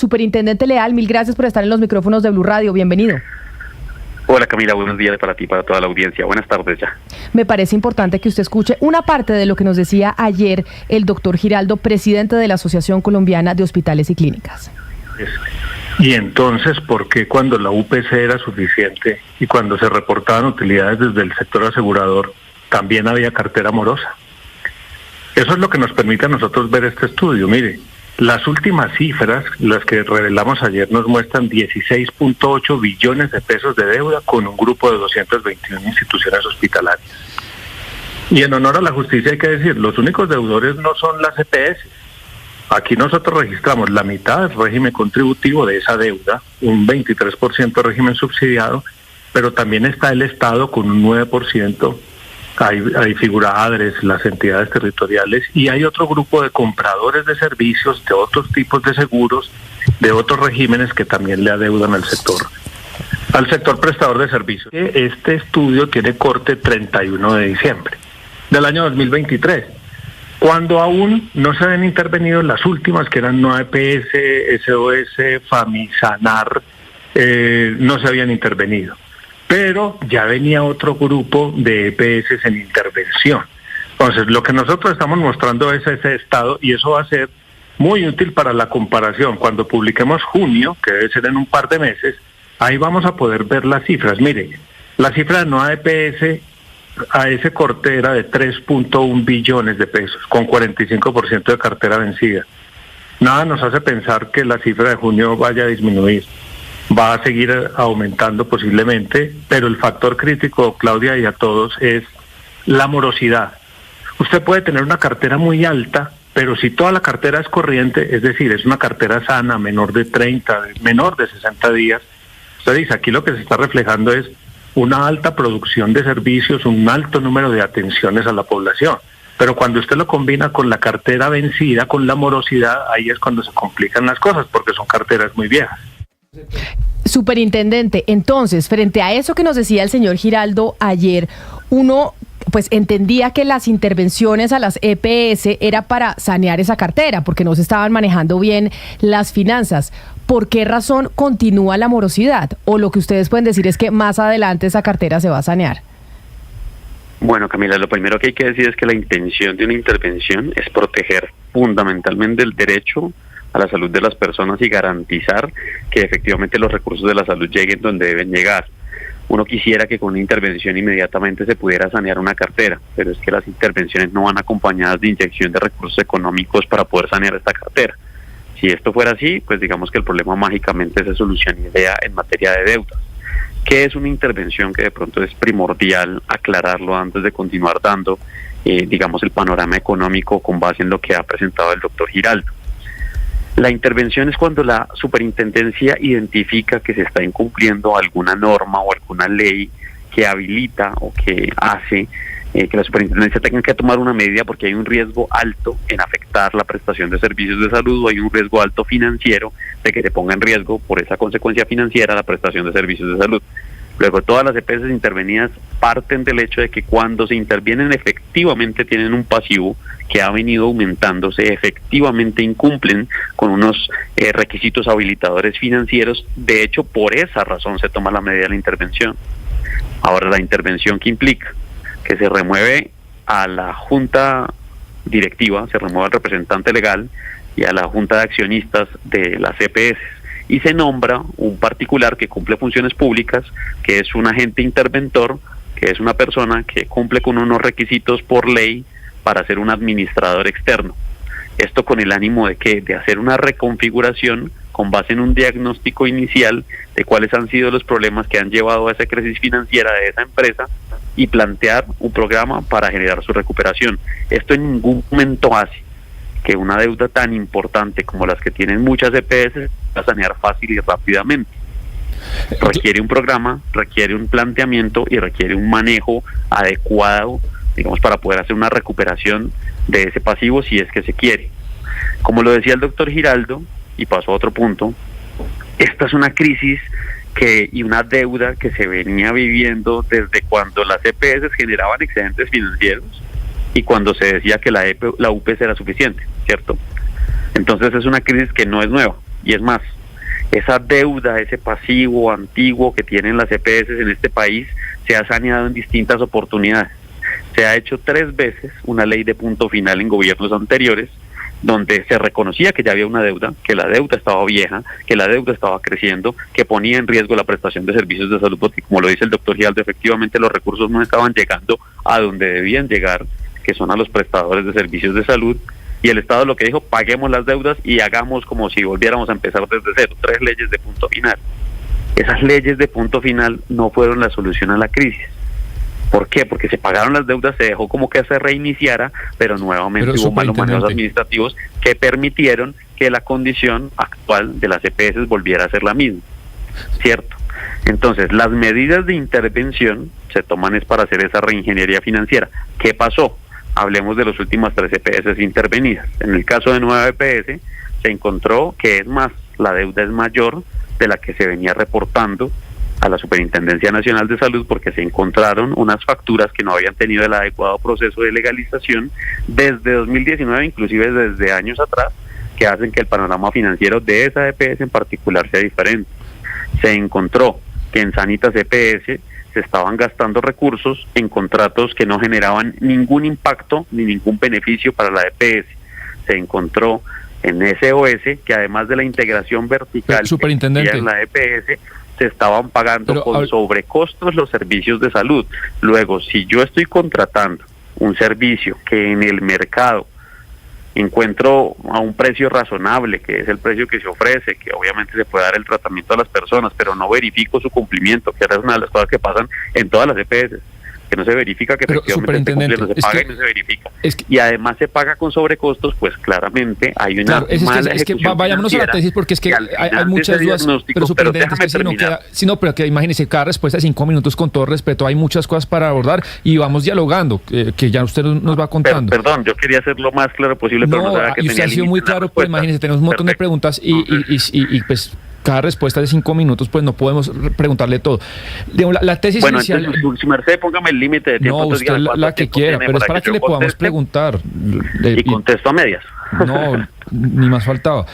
Superintendente Leal, mil gracias por estar en los micrófonos de Blue Radio. Bienvenido. Hola Camila, buenos días para ti y para toda la audiencia. Buenas tardes ya. Me parece importante que usted escuche una parte de lo que nos decía ayer el doctor Giraldo, presidente de la Asociación Colombiana de Hospitales y Clínicas. Y entonces, ¿por qué cuando la UPC era suficiente y cuando se reportaban utilidades desde el sector asegurador también había cartera morosa? Eso es lo que nos permite a nosotros ver este estudio. Mire, las últimas cifras, las que revelamos ayer, nos muestran 16.8 billones de pesos de deuda con un grupo de 221 instituciones hospitalarias. Y en honor a la justicia hay que decir, los únicos deudores no son las EPS. Aquí nosotros registramos la mitad del régimen contributivo de esa deuda, un 23% régimen subsidiado, pero también está el Estado con un 9%. Ahí figura ADRES, las entidades territoriales, y hay otro grupo de compradores de servicios, de otros tipos de seguros, de otros regímenes que también le adeudan al sector prestador de servicios. Este estudio tiene corte 31 de diciembre del año 2023, cuando aún no se habían intervenido las últimas, que eran NOAEPS, SOS, Famisanar, no se habían intervenido. Pero ya venía otro grupo de EPS en intervención. Entonces, lo que nosotros estamos mostrando es ese estado, y eso va a ser muy útil para la comparación. Cuando publiquemos junio, que debe ser en un par de meses, ahí vamos a poder ver las cifras. Mire, la cifra de NOA EPS a ese corte era de 3.1 billones de pesos, con 45% de cartera vencida. Nada nos hace pensar que la cifra de junio vaya a disminuir. Va a seguir aumentando posiblemente, pero el factor crítico, Claudia, y a todos, es la morosidad. Usted puede tener una cartera muy alta, pero si toda la cartera es corriente, es decir, es una cartera sana, menor de 30, menor de 60 días, usted dice, aquí lo que se está reflejando es una alta producción de servicios, un alto número de atenciones a la población. Pero cuando usted lo combina con la cartera vencida, con la morosidad, ahí es cuando se complican las cosas, porque son carteras muy viejas. Superintendente, entonces, frente a eso que nos decía el señor Giraldo ayer, uno pues entendía que las intervenciones a las EPS era para sanear esa cartera, porque no se estaban manejando bien las finanzas. ¿Por qué razón continúa la morosidad? O lo que ustedes pueden decir es que más adelante esa cartera se va a sanear. Bueno, Camila, lo primero que hay que decir es que la intención de una intervención es proteger fundamentalmente el derecho a la salud de las personas y garantizar que efectivamente los recursos de la salud lleguen donde deben llegar. Uno quisiera que con una intervención inmediatamente se pudiera sanear una cartera, pero es que las intervenciones no van acompañadas de inyección de recursos económicos para poder sanear esta cartera. Si esto fuera así, pues digamos que el problema mágicamente se solucionaría en materia de deudas. ¿Qué es una intervención? Que de pronto es primordial aclararlo antes de continuar dando, digamos, el panorama económico con base en lo que ha presentado el doctor Giraldo. La intervención es cuando la superintendencia identifica que se está incumpliendo alguna norma o alguna ley que habilita o que hace que la superintendencia tenga que tomar una medida porque hay un riesgo alto en afectar la prestación de servicios de salud, o hay un riesgo alto financiero de que se ponga en riesgo por esa consecuencia financiera la prestación de servicios de salud. Luego, todas las EPS intervenidas parten del hecho de que cuando se intervienen efectivamente tienen un pasivo que ha venido aumentándose, efectivamente incumplen con unos requisitos habilitadores financieros. De hecho, por esa razón se toma la medida de la intervención. Ahora, la intervención, ¿qué implica? Que se remueve a la junta directiva, se remueve al representante legal y a la junta de accionistas de las EPS, y se nombra un particular que cumple funciones públicas, que es un agente interventor, que es una persona que cumple con unos requisitos por ley para ser un administrador externo. Esto con el ánimo de ¿qué? De hacer una reconfiguración con base en un diagnóstico inicial de cuáles han sido los problemas que han llevado a esa crisis financiera de esa empresa y plantear un programa para generar su recuperación. Esto en ningún momento hace que una deuda tan importante como las que tienen muchas EPS va a sanear fácil y rápidamente. Requiere un programa, requiere un planteamiento y requiere un manejo adecuado, digamos, para poder hacer una recuperación de ese pasivo si es que se quiere. Como lo decía el doctor Giraldo, y paso a otro punto, esta es una crisis y una deuda que se venía viviendo desde cuando las EPS generaban excedentes financieros y cuando se decía que la UPS era suficiente, ¿cierto? Entonces es una crisis que no es nueva, y es más, esa deuda, ese pasivo antiguo que tienen las EPS en este país se ha saneado en distintas oportunidades. Se ha hecho 3 veces una ley de punto final en gobiernos anteriores, donde se reconocía que ya había una deuda, que la deuda estaba vieja, que la deuda estaba creciendo, que ponía en riesgo la prestación de servicios de salud, porque como lo dice el doctor Giraldo, efectivamente los recursos no estaban llegando a donde debían llegar, que son a los prestadores de servicios de salud, y el Estado lo que dijo, paguemos las deudas y hagamos como si volviéramos a empezar desde cero. 3 leyes de punto final. Esas leyes de punto final no fueron la solución a la crisis. ¿Por qué? Porque se pagaron las deudas, se dejó como que se reiniciara, pero nuevamente hubo malos manejos administrativos que permitieron que la condición actual de las EPS volviera a ser la misma, ¿cierto? Entonces, las medidas de intervención se toman es para hacer esa reingeniería financiera. ¿Qué pasó? Hablemos de las últimas 3 EPS intervenidas. En el caso de Nueva EPS, se encontró que es más, la deuda es mayor de la que se venía reportando a la Superintendencia Nacional de Salud, porque se encontraron unas facturas que no habían tenido el adecuado proceso de legalización desde 2019, inclusive desde años atrás, que hacen que el panorama financiero de esa EPS en particular sea diferente. Se encontró que en Sanitas EPS se estaban gastando recursos en contratos que no generaban ningún impacto ni ningún beneficio para la EPS. Se encontró en SOS que además de la integración vertical superintendente, en la EPS, se estaban pagando con sobrecostos los servicios de salud. Luego, si yo estoy contratando un servicio que en el mercado encuentro a un precio razonable, que es el precio que se ofrece, que obviamente se puede dar el tratamiento a las personas, pero no verifico su cumplimiento, que es una de las cosas que pasan en todas las EPS, que no se verifica que efectivamente se paga y no se verifica. Y además se paga con sobrecostos, pues claramente hay una mala ejecución. Vayámonos a la tesis, porque es que hay muchas dudas, pero superintendente, pero que imagínese, cada respuesta de 5 minutos, con todo respeto, hay muchas cosas para abordar y vamos dialogando, que ya usted nos va contando. Perdón, yo quería ser lo más claro posible, pero no sabía que usted ha sido muy claro, pues imagínese, tenemos un montón de preguntas y pues cada respuesta de 5 minutos, pues no podemos preguntarle todo. La tesis inicial... Entonces, si merced, póngame el límite de tiempo. No, usted la que quiera, pero es para que le podamos preguntar. Y contesto a medias. No, ni más faltaba.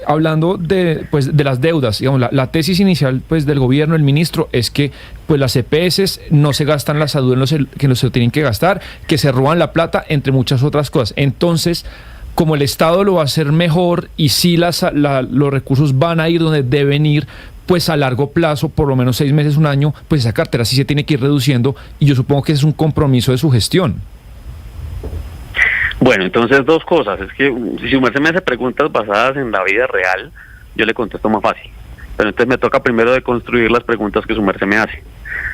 Hablando de las deudas, digamos, la tesis inicial pues del gobierno, el ministro, es que pues las EPS no se gastan la salud en los que tienen que gastar, que se roban la plata, entre muchas otras cosas. Entonces, como el Estado lo va a hacer mejor y sí los recursos van a ir donde deben ir, pues a largo plazo, por lo menos 6 meses, 1 año, pues esa cartera sí se tiene que ir reduciendo, y yo supongo que ese es un compromiso de su gestión. Bueno, entonces 2 cosas. Es que si usted me hace preguntas basadas en la vida real, yo le contesto más fácil. Pero entonces me toca primero deconstruir las preguntas que su merced me hace.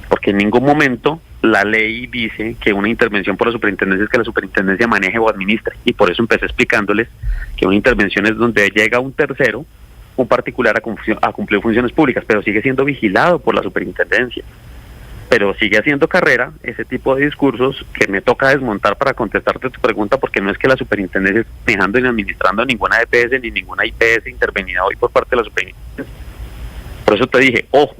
Porque en ningún momento la ley dice que una intervención por la superintendencia es que la superintendencia maneje o administre. Y por eso empecé explicándoles que una intervención es donde llega un tercero, un particular, a cumplir funciones públicas, pero sigue siendo vigilado por la superintendencia. Pero sigue haciendo carrera ese tipo de discursos que me toca desmontar para contestarte tu pregunta, porque no es que la superintendencia esté manejando ni administrando ninguna EPS ni ninguna IPS intervenida hoy por parte de la superintendencia. Por eso te dije, ojo,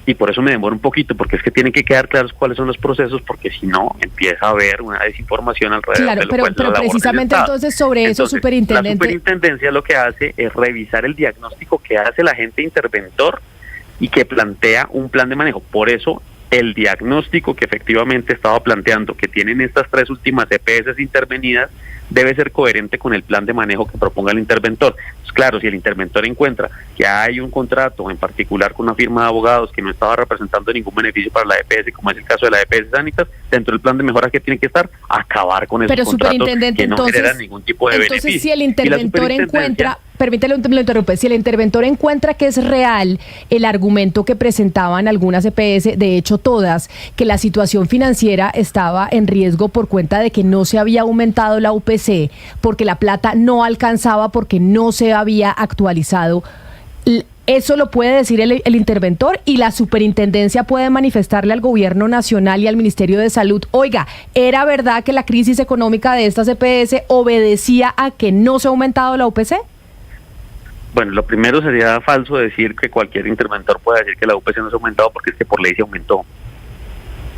y por eso me demoro un poquito, porque es que tienen que quedar claros cuáles son los procesos, porque si no, empieza a haber una desinformación alrededor de lo cual pero precisamente entonces sobre eso, superintendente. La superintendencia lo que hace es revisar el diagnóstico que hace el agente interventor y que plantea un plan de manejo. Por eso, el diagnóstico que efectivamente estaba planteando, que tienen estas 3 últimas EPS intervenidas, debe ser coherente con el plan de manejo que proponga el interventor. Pues claro, si el interventor encuentra que hay un contrato, en particular con una firma de abogados que no estaba representando ningún beneficio para la EPS, como es el caso de la EPS Sanitas, dentro del plan de mejora que tiene que estar, acabar con esos contratos que no generan ningún tipo de beneficio. Entonces, si el interventor encuentra... Permítelo, me lo interrumpe. Si el interventor encuentra que es real el argumento que presentaban algunas EPS, de hecho todas, que la situación financiera estaba en riesgo por cuenta de que no se había aumentado la UPC, porque la plata no alcanzaba, porque no se había actualizado, eso lo puede decir el interventor, y la superintendencia puede manifestarle al gobierno nacional y al Ministerio de Salud: oiga, ¿era verdad que la crisis económica de estas EPS obedecía a que no se ha aumentado la UPC? Bueno, lo primero sería falso decir que cualquier interventor puede decir que la UPC no se ha aumentado, porque es que por ley se aumentó.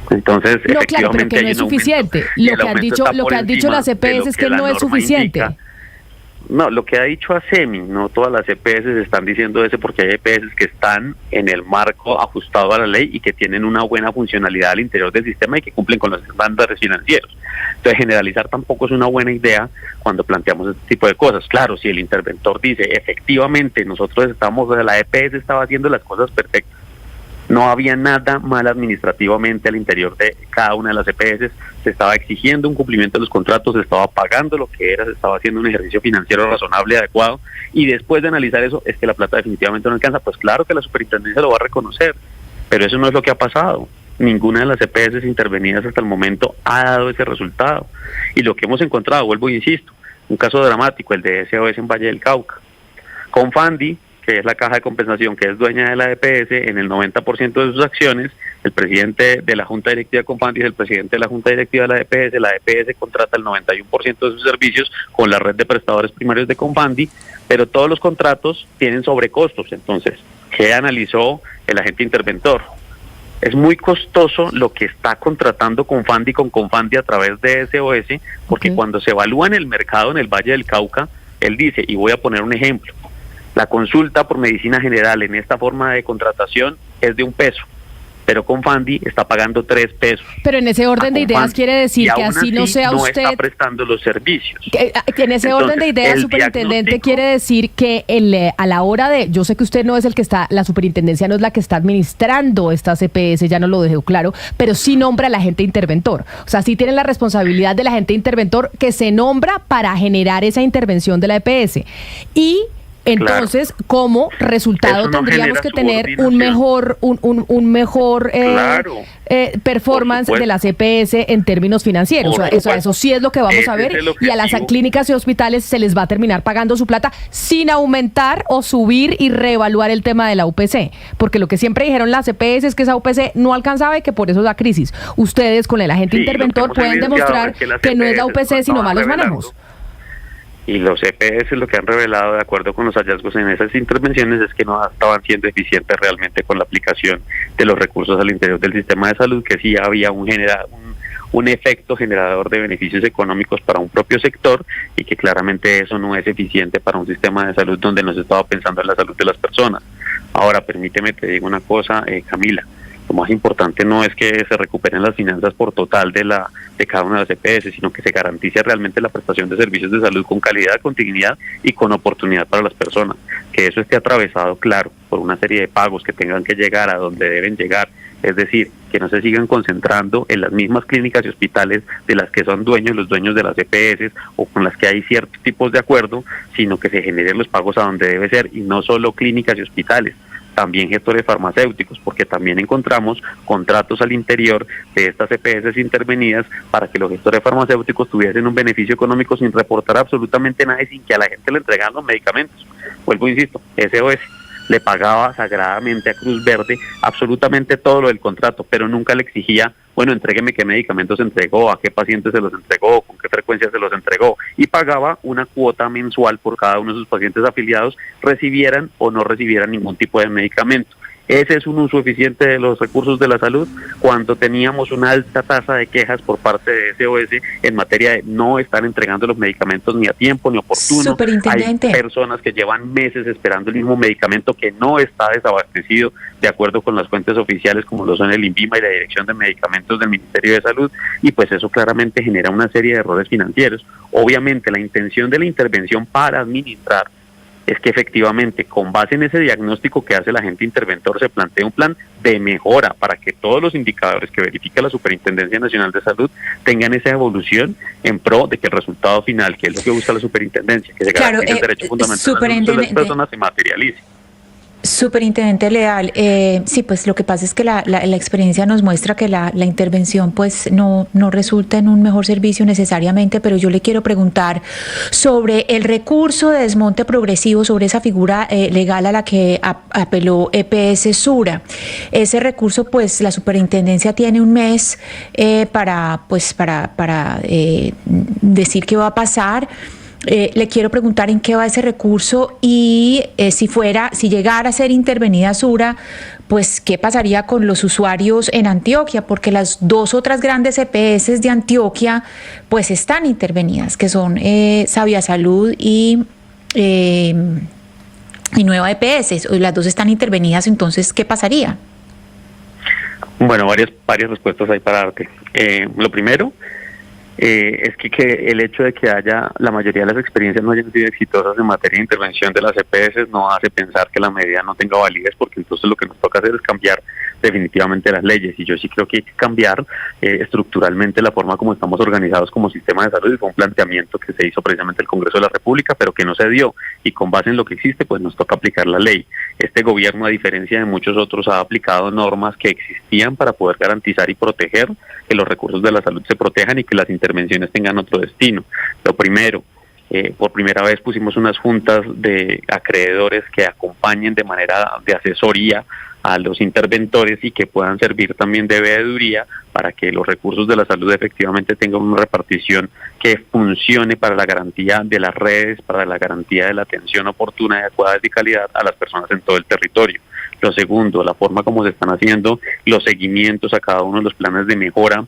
Entonces, no, claro, pero que no es suficiente. Lo que han dicho las EPS es que no es suficiente. No, lo que ha dicho ASEMI, no todas las EPS están diciendo eso, porque hay EPS que están en el marco ajustado a la ley y que tienen una buena funcionalidad al interior del sistema y que cumplen con los estándares financieros. Entonces, generalizar tampoco es una buena idea cuando planteamos este tipo de cosas. Claro, si el interventor dice, efectivamente, la EPS estaba haciendo las cosas perfectas, no había nada mal administrativamente al interior de cada una de las EPS, se estaba exigiendo un cumplimiento de los contratos, se estaba pagando lo que era, se estaba haciendo un ejercicio financiero razonable y adecuado, y después de analizar eso, es que la plata definitivamente no alcanza. Pues claro que la superintendencia lo va a reconocer, pero eso no es lo que ha pasado. Ninguna de las EPS intervenidas hasta el momento ha dado ese resultado. Y lo que hemos encontrado, vuelvo e insisto, un caso dramático, el de SOS en Valle del Cauca. Confandi, que es la caja de compensación que es dueña de la EPS, en el 90% de sus acciones, el presidente de la Junta Directiva de Confandi es el presidente de la Junta Directiva de la EPS contrata el 91% de sus servicios con la red de prestadores primarios de Confandi, pero todos los contratos tienen sobrecostos. Entonces, ¿qué analizó el agente interventor? Es muy costoso lo que está contratando Confandi con Confandi a través de SOS, porque cuando se evalúa en el mercado en el Valle del Cauca, él dice, y voy a poner un ejemplo, la consulta por medicina general en esta forma de contratación es de $1, pero Confandi está pagando $3. Pero en ese orden de ideas quiere decir que así no sea usted... no está prestando los servicios. Que en ese orden de ideas, superintendente, quiere decir que a la hora de... Yo sé que usted no es el que está... La superintendencia no es la que está administrando estas EPS, ya no lo dejó claro, pero sí nombra al agente interventor. O sea, sí tienen la responsabilidad del agente interventor que se nombra para generar esa intervención de la EPS. Y... entonces, claro, como resultado tendríamos que tener un mejor performance de las EPS en términos financieros. Eso sí es lo que vamos a ver, y a las clínicas y hospitales se les va a terminar pagando su plata sin aumentar o subir y reevaluar el tema de la UPC, porque lo que siempre dijeron las EPS es que esa UPC no alcanzaba y que por eso da crisis. Ustedes con el agente interventor pueden demostrar que no es la UPC sino malos manejos. Y los EPS lo que han revelado, de acuerdo con los hallazgos en esas intervenciones, es que no estaban siendo eficientes realmente con la aplicación de los recursos al interior del sistema de salud, que sí había un efecto generador de beneficios económicos para un propio sector, y que claramente eso no es eficiente para un sistema de salud donde no se estaba pensando en la salud de las personas. Ahora, permíteme te digo una cosa, Camila. Lo más importante no es que se recuperen las finanzas por total de cada una de las EPS, sino que se garantice realmente la prestación de servicios de salud con calidad, con dignidad y con oportunidad para las personas. Que eso esté atravesado, claro, por una serie de pagos que tengan que llegar a donde deben llegar. Es decir, que no se sigan concentrando en las mismas clínicas y hospitales de las que son los dueños de las EPS o con las que hay ciertos tipos de acuerdo, sino que se generen los pagos a donde debe ser, y no solo clínicas y hospitales, también gestores farmacéuticos, porque también encontramos contratos al interior de estas EPS intervenidas para que los gestores farmacéuticos tuviesen un beneficio económico sin reportar absolutamente nada y sin que a la gente le entregaran los medicamentos. Vuelvo, insisto, SOS le pagaba sagradamente a Cruz Verde absolutamente todo lo del contrato, pero nunca le exigía, bueno, entrégueme qué medicamentos entregó, a qué pacientes se los entregó, con qué frecuencia se los entregó, y pagaba una cuota mensual por cada uno de sus pacientes afiliados, recibieran o no recibieran ningún tipo de medicamento. Ese es un uso eficiente de los recursos de la salud, cuando teníamos una alta tasa de quejas por parte de SOS en materia de no estar entregando los medicamentos ni a tiempo ni oportuno. Hay personas que llevan meses esperando el mismo medicamento que no está desabastecido de acuerdo con las fuentes oficiales, como lo son el INVIMA y la Dirección de Medicamentos del Ministerio de Salud, y pues eso claramente genera una serie de errores financieros. Obviamente la intención de la intervención para administrar es que efectivamente, con base en ese diagnóstico que hace el agente interventor, se plantea un plan de mejora para que todos los indicadores que verifica la Superintendencia Nacional de Salud tengan esa evolución en pro de que el resultado final, que es lo que busca la Superintendencia, que se garantice el derecho fundamental de las personas, se materialice. Superintendente Leal, sí, pues lo que pasa es que la experiencia nos muestra que la intervención pues no resulta en un mejor servicio necesariamente, pero yo le quiero preguntar sobre el recurso de desmonte progresivo, sobre esa figura legal a la que apeló EPS Sura. Ese recurso, pues la superintendencia tiene un mes para decir qué va a pasar. Le quiero preguntar en qué va ese recurso y si llegara a ser intervenida Sura, pues qué pasaría con los usuarios en Antioquia, porque las dos otras grandes EPS de Antioquia pues están intervenidas, que son Sabia Salud y y nueva EPS, las dos están intervenidas, entonces, ¿qué pasaría? Bueno, varias respuestas hay para darte. Lo primero es que el hecho de que la mayoría de las experiencias no hayan sido exitosas en materia de intervención de las EPS no hace pensar que la medida no tenga validez, porque entonces lo que nos toca hacer es cambiar definitivamente las leyes, y yo sí creo que hay que cambiar estructuralmente la forma como estamos organizados como sistema de salud, y fue un planteamiento que se hizo precisamente el Congreso de la República, pero que no se dio, y con base en lo que existe, pues nos toca aplicar la ley. Este gobierno, a diferencia de muchos otros, ha aplicado normas que existían para poder garantizar y proteger que los recursos de la salud se protejan y que las intervenciones tengan otro destino. Lo primero, por primera vez pusimos unas juntas de acreedores que acompañen de manera de asesoría a los interventores y que puedan servir también de veeduría para que los recursos de la salud efectivamente tengan una repartición que funcione para la garantía de las redes, para la garantía de la atención oportuna y adecuada de calidad a las personas en todo el territorio. Lo segundo, la forma como se están haciendo los seguimientos a cada uno de los planes de mejora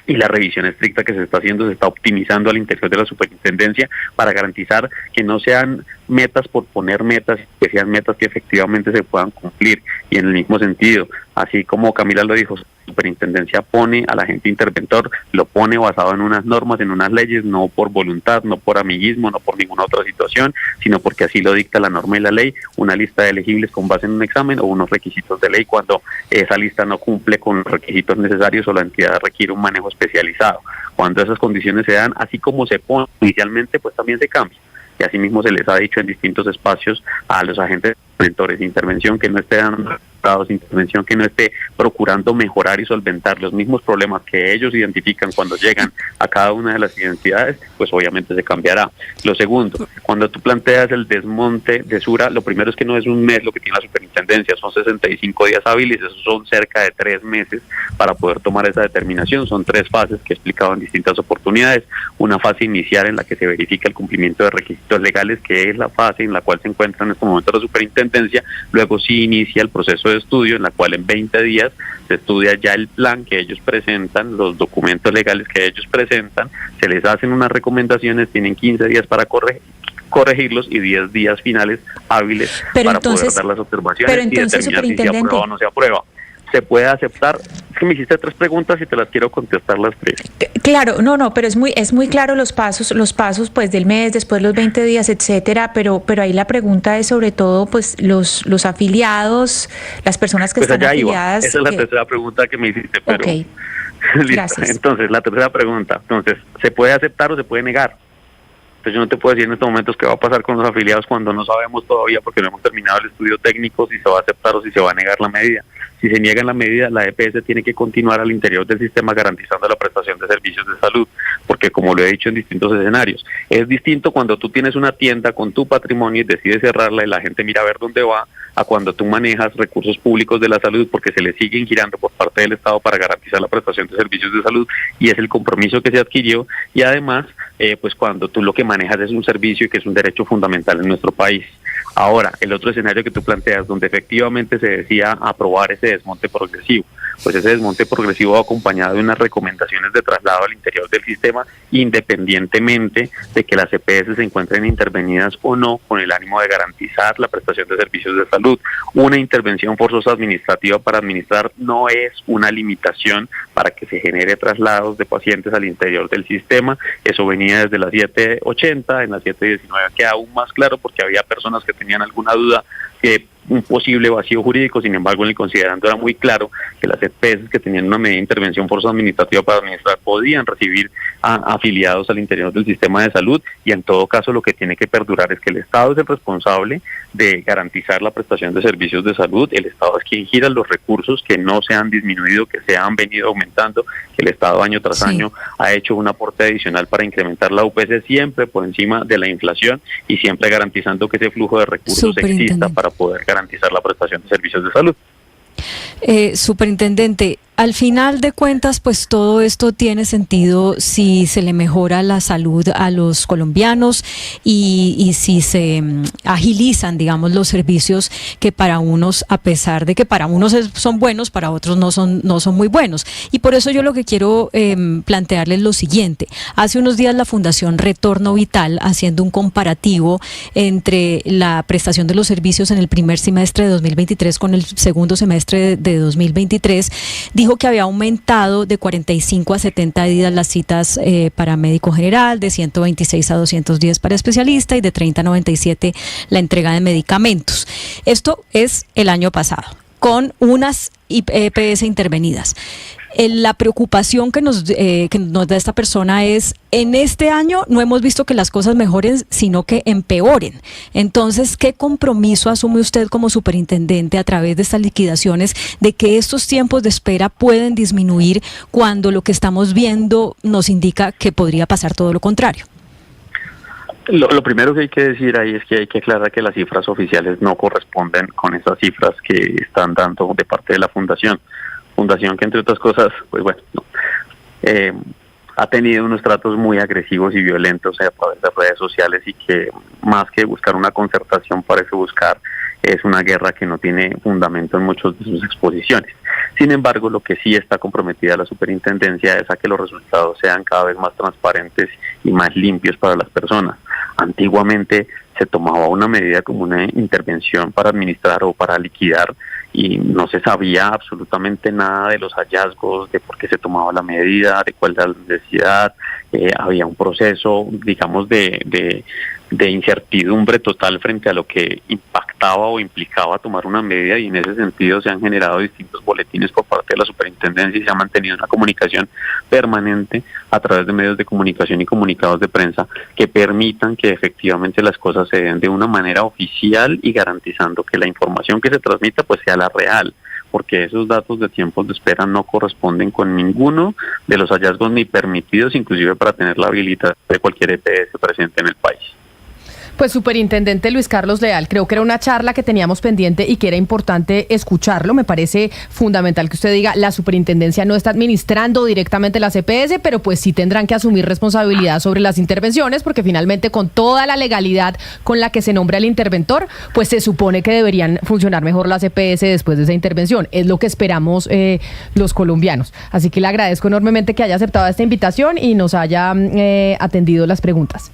y la revisión estricta que se está haciendo, se está optimizando al interior de la superintendencia para garantizar que no sean metas por poner metas, que sean metas que efectivamente se puedan cumplir. Y en el mismo sentido, así como Camila lo dijo, la superintendencia pone al agente interventor, lo pone basado en unas normas, en unas leyes, no por voluntad, no por amiguismo, no por ninguna otra situación, sino porque así lo dicta la norma y la ley, una lista de elegibles con base en un examen o unos requisitos de ley cuando esa lista no cumple con los requisitos necesarios o la entidad requiere un manejo especializado. Cuando esas condiciones se dan, así como se pone inicialmente, pues también se cambia. Y asimismo se les ha dicho en distintos espacios a los agentes mentores de intervención que no estén dando resultados, intervención que no esté procurando mejorar y solventar los mismos problemas que ellos identifican cuando llegan a cada una de las identidades, pues obviamente se cambiará. Lo segundo, cuando tú planteas el desmonte de Sura, lo primero es que no es un mes lo que tiene la superintendencia, son 65 días hábiles, esos son cerca de 3 meses para poder tomar esa determinación. Son 3 fases que he explicado en distintas oportunidades. Una fase inicial en la que se verifica el cumplimiento de requisitos legales, que es la fase en la cual se encuentra en este momento la superintendencia. Luego sí inicia el proceso de estudio, en la cual en 20 días se estudia ya el plan que ellos presentan, los documentos legales que ellos presentan, se les hacen unas recomendaciones, tienen 15 días para corregirlos y 10 días finales hábiles para poder dar las observaciones y determinar si se aprueba o no se aprueba. Se puede aceptar. Es que me hiciste 3 preguntas y te las quiero contestar las 3. Claro, no, pero es muy claro los pasos pues del mes, después los 20 días, etcétera, pero ahí la pregunta es sobre todo pues los afiliados, las personas que pues están afiliadas. Esa es la tercera pregunta que me hiciste, pero okay. Gracias. Entonces, la tercera pregunta, ¿se puede aceptar o se puede negar? Entonces yo no te puedo decir en estos momentos qué va a pasar con los afiliados cuando no sabemos todavía, porque no hemos terminado el estudio técnico, si se va a aceptar o si se va a negar la medida. Si se niega en la medida, la EPS tiene que continuar al interior del sistema garantizando la prestación de servicios de salud, porque como lo he dicho en distintos escenarios, es distinto cuando tú tienes una tienda con tu patrimonio y decides cerrarla y la gente mira a ver dónde va, a cuando tú manejas recursos públicos de la salud porque se le siguen girando por parte del Estado para garantizar la prestación de servicios de salud, y es el compromiso que se adquirió, y además pues cuando tú lo que manejas es un servicio y que es un derecho fundamental en nuestro país. Ahora, el otro escenario que tú planteas, donde efectivamente se decía aprobar ese desmonte progresivo, pues ese desmonte progresivo va acompañado de unas recomendaciones de traslado al interior del sistema, independientemente de que las EPS se encuentren intervenidas o no, con el ánimo de garantizar la prestación de servicios de salud. Una intervención forzosa administrativa para administrar no es una limitación para que se genere traslados de pacientes al interior del sistema. Eso venía desde las 780, en las 719 queda aún más claro porque había personas que tenían alguna duda que un posible vacío jurídico. Sin embargo, en el considerando era muy claro que las EPS que tenían una medida de intervención forzosa administrativa para administrar podían recibir a afiliados al interior del sistema de salud, y en todo caso lo que tiene que perdurar es que el Estado es el responsable de garantizar la prestación de servicios de salud. El Estado es quien gira los recursos, que no se han disminuido, que se han venido aumentando, que el Estado año tras año ha hecho un aporte adicional para incrementar la UPC siempre por encima de la inflación y siempre garantizando que ese flujo de recursos exista para poder garantizar la prestación de servicios de salud. Superintendente, al final de cuentas, pues todo esto tiene sentido si se le mejora la salud a los colombianos y si se agilizan, digamos, los servicios que para unos, a pesar de que para unos son buenos, para otros no son muy buenos. Y por eso yo lo que quiero plantearles es lo siguiente. Hace unos días la Fundación Retorno Vital, haciendo un comparativo entre la prestación de los servicios en el primer semestre de 2023 con el segundo semestre de 2023, dijo que había aumentado de 45 a 70 días las citas para médico general, de 126 a 210 para especialista y de 30 a 97 la entrega de medicamentos. Esto es el año pasado, con unas EPS intervenidas. La preocupación que nos da esta persona es, en este año no hemos visto que las cosas mejoren, sino que empeoren. Entonces, ¿qué compromiso asume usted como superintendente a través de estas liquidaciones de que estos tiempos de espera pueden disminuir cuando lo que estamos viendo nos indica que podría pasar todo lo contrario? Lo primero que hay que decir ahí es que hay que aclarar que las cifras oficiales no corresponden con esas cifras que están dando de parte de la Fundación, que entre otras cosas, pues bueno, ha tenido unos tratos muy agresivos y violentos a través de redes sociales y que más que buscar una concertación parece buscar es una guerra que no tiene fundamento en muchas de sus exposiciones. Sin embargo, lo que sí está comprometida la superintendencia es a que los resultados sean cada vez más transparentes y más limpios para las personas. Antiguamente se tomaba una medida como una intervención para administrar o para liquidar y no se sabía absolutamente nada de los hallazgos, de por qué se tomaba la medida, de cuál era la necesidad. Había un proceso, digamos, de incertidumbre total frente a lo que impactaba o implicaba tomar una medida, y en ese sentido se han generado distintos boletines por parte de la superintendencia y se ha mantenido una comunicación permanente a través de medios de comunicación y comunicados de prensa que permitan que efectivamente las cosas se den de una manera oficial y garantizando que la información que se transmita pues sea la real, porque esos datos de tiempos de espera no corresponden con ninguno de los hallazgos ni permitidos, inclusive para tener la habilitación de cualquier EPS presente en el país. Pues superintendente Luis Carlos Leal, creo que era una charla que teníamos pendiente y que era importante escucharlo. Me parece fundamental que usted diga, la superintendencia no está administrando directamente las EPS, pero pues sí tendrán que asumir responsabilidad sobre las intervenciones, porque finalmente con toda la legalidad con la que se nombra el interventor, pues se supone que deberían funcionar mejor las EPS después de esa intervención. Es lo que esperamos los colombianos. Así que le agradezco enormemente que haya aceptado esta invitación y nos haya atendido las preguntas.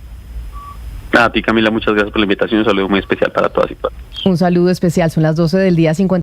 A ti, Camila, muchas gracias por la invitación y un saludo muy especial para todas y todos. Un saludo especial, son las 12 del día 50.